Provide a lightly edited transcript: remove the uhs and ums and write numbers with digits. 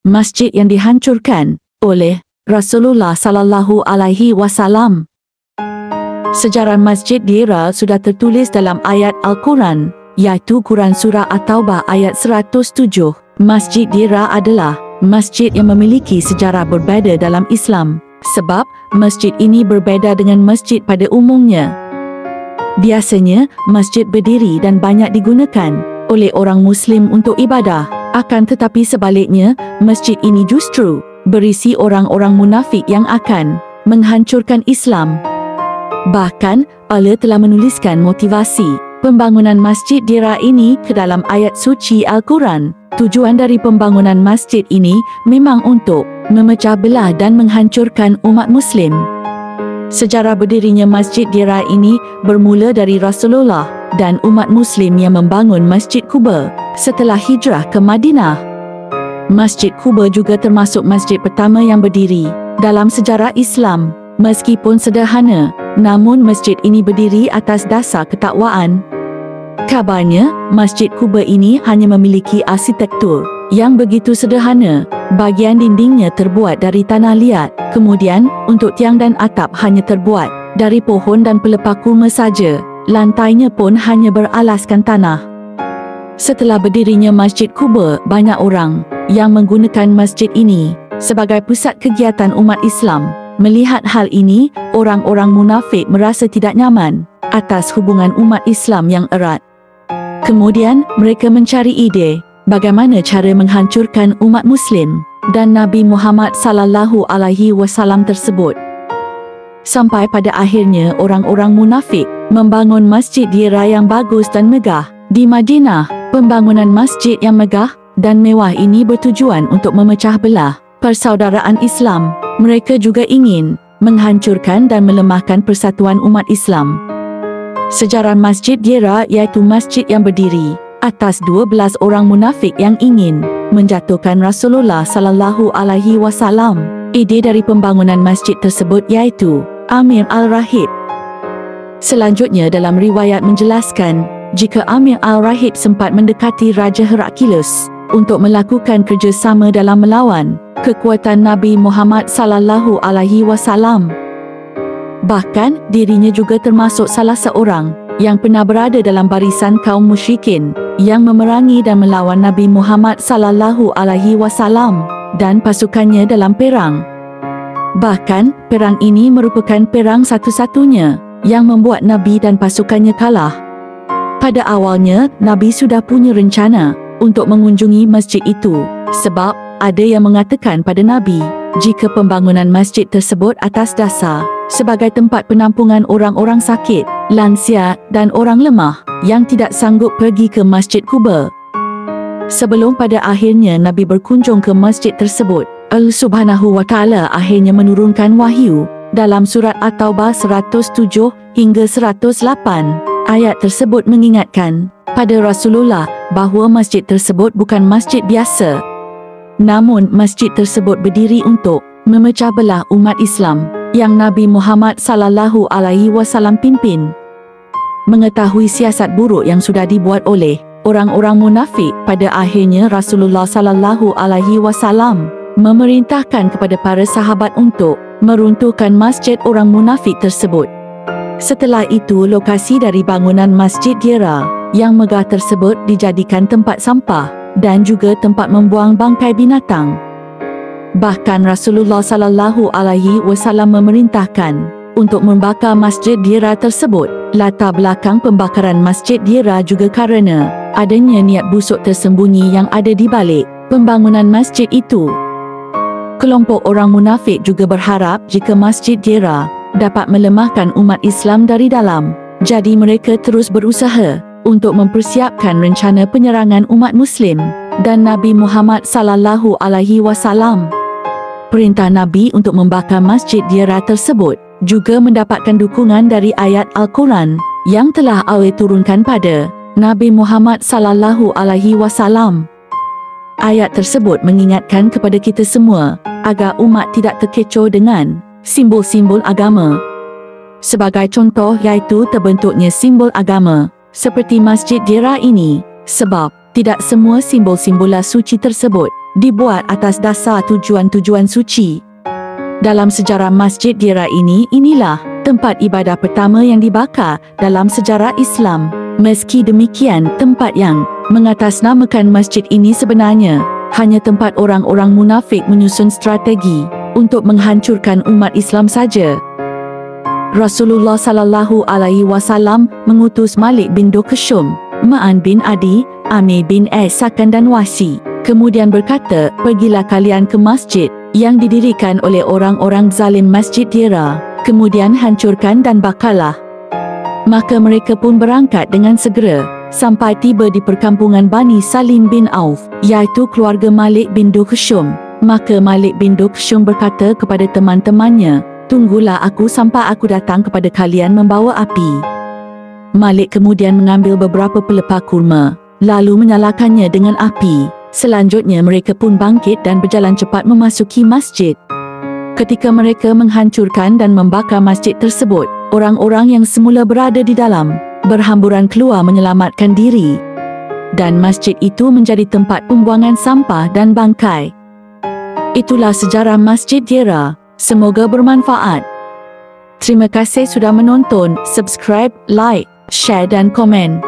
masjid yang dihancurkan oleh Rasulullah sallallahu alaihi wasallam. Sejarah Masjid Dira sudah tertulis dalam ayat Al-Quran, iaitu Quran Surah At-Taubah ayat 107. Masjid Dira adalah masjid yang memiliki sejarah berbeza dalam Islam, sebab masjid ini berbeza dengan masjid pada umumnya. Biasanya, masjid berdiri dan banyak digunakan oleh orang Muslim untuk ibadah. Akan tetapi sebaliknya, masjid ini justru berisi orang-orang munafik yang akan menghancurkan Islam. Bahkan, Allah telah menuliskan motivasi pembangunan Masjid Dira ini ke dalam ayat suci Al-Quran. Tujuan dari pembangunan masjid ini memang untuk memecah belah dan menghancurkan umat Muslim. Sejarah berdirinya Masjid Dira ini bermula dari Rasulullah dan umat Muslim yang membangun Masjid Quba setelah hijrah ke Madinah. Masjid Quba juga termasuk masjid pertama yang berdiri dalam sejarah Islam. Meskipun sederhana, namun masjid ini berdiri atas dasar ketakwaan. Kabarnya, Masjid Quba ini hanya memiliki arsitektur yang begitu sederhana. Bahagian dindingnya terbuat dari tanah liat. Kemudian, untuk tiang dan atap hanya terbuat dari pohon dan pelepah kurma saja. Lantainya pun hanya beralaskan tanah. Setelah berdirinya Masjid Quba, banyak orang yang menggunakan masjid ini sebagai pusat kegiatan umat Islam. Melihat hal ini, orang-orang munafik merasa tidak nyaman atas hubungan umat Islam yang erat. Kemudian, mereka mencari ide bagaimana cara menghancurkan umat Muslim dan Nabi Muhammad sallallahu alaihi wasallam tersebut. Sampai pada akhirnya orang-orang munafik membangun Masjid Dira yang bagus dan megah di Madinah. Pembangunan masjid yang megah dan mewah ini bertujuan untuk memecah belah persaudaraan Islam. Mereka juga ingin menghancurkan dan melemahkan persatuan umat Islam. Sejarah Masjid Dira iaitu masjid yang berdiri atas 12 orang munafik yang ingin menjatuhkan Rasulullah sallallahu alaihi wasallam. Ide dari pembangunan masjid tersebut iaitu Amir Al-Rahib. Selanjutnya dalam riwayat menjelaskan jika Amir Al-Rahib sempat mendekati Raja Heraklius untuk melakukan kerjasama dalam melawan kekuatan Nabi Muhammad sallallahu alaihi wasallam. Bahkan dirinya juga termasuk salah seorang yang pernah berada dalam barisan kaum musyrikin yang memerangi dan melawan Nabi Muhammad sallallahu alaihi wasallam dan pasukannya dalam perang. Bahkan perang ini merupakan perang satu-satunya yang membuat Nabi dan pasukannya kalah. Pada awalnya, Nabi sudah punya rencana untuk mengunjungi masjid itu, sebab ada yang mengatakan pada Nabi jika pembangunan masjid tersebut atas dasar sebagai tempat penampungan orang-orang sakit, lansia dan orang lemah yang tidak sanggup pergi ke Masjid Quba. Sebelum pada akhirnya Nabi berkunjung ke masjid tersebut, Allah Subhanahu wa Ta'ala akhirnya menurunkan wahyu dalam surat At-Taubah 107 hingga 108. Ayat tersebut mengingatkan pada Rasulullah bahawa masjid tersebut bukan masjid biasa. Namun masjid tersebut berdiri untuk memecah belah umat Islam yang Nabi Muhammad sallallahu alaihi wasallam pimpin. Mengetahui siasat buruk yang sudah dibuat oleh orang-orang munafik, pada akhirnya Rasulullah sallallahu alaihi wasallam memerintahkan kepada para sahabat untuk meruntuhkan masjid orang munafik tersebut. Setelah itu, lokasi dari bangunan Masjid Dira yang megah tersebut dijadikan tempat sampah dan juga tempat membuang bangkai binatang. Bahkan Rasulullah sallallahu alaihi wasallam memerintahkan untuk membakar Masjid Dira tersebut. Latar belakang pembakaran Masjid Dira juga kerana adanya niat busuk tersembunyi yang ada di balik pembangunan masjid itu. Kelompok orang munafik juga berharap jika Masjid Dira dapat melemahkan umat Islam dari dalam. Jadi mereka terus berusaha untuk mempersiapkan rencana penyerangan umat Muslim dan Nabi Muhammad sallallahu alaihi wasallam. Perintah Nabi untuk membakar Masjid Dira tersebut juga mendapatkan dukungan dari ayat Al-Quran yang telah Allah turunkan pada Nabi Muhammad sallallahu alaihi wasallam. Ayat tersebut mengingatkan kepada kita semua agar umat tidak terkecoh dengan simbol-simbol agama. Sebagai contoh iaitu terbentuknya simbol agama seperti Masjid Dira ini, sebab tidak semua simbol-simbol suci tersebut dibuat atas dasar tujuan-tujuan suci. Dalam sejarah Masjid Dira ini, inilah tempat ibadah pertama yang dibakar dalam sejarah Islam. Meski demikian, tempat yang mengatasnamakan masjid ini sebenarnya hanya tempat orang-orang munafik menyusun strategi untuk menghancurkan umat Islam saja. Rasulullah sallallahu alaihi wasallam mengutus Malik bin Dukhshum, Ma'an bin Adi, Amir bin Sakan dan Wasi. Kemudian berkata, pergilah kalian ke masjid yang didirikan oleh orang-orang zalim Masjid Dira. Kemudian hancurkan dan bakarlah. Maka mereka pun berangkat dengan segera sampai tiba di perkampungan Bani Salim bin Auf, iaitu keluarga Malik bin Dukhshum. Maka Malik bin Dukhshum berkata kepada teman-temannya, tunggulah aku sampai aku datang kepada kalian membawa api. Malik kemudian mengambil beberapa pelepah kurma, lalu menyalakannya dengan api. Selanjutnya mereka pun bangkit dan berjalan cepat memasuki masjid. Ketika mereka menghancurkan dan membakar masjid tersebut, orang-orang yang semula berada di dalam berhamburan keluar menyelamatkan diri. Dan masjid itu menjadi tempat pembuangan sampah dan bangkai. Itulah sejarah Masjid Dira. Semoga bermanfaat. Terima kasih sudah menonton. Subscribe, like, share dan komen.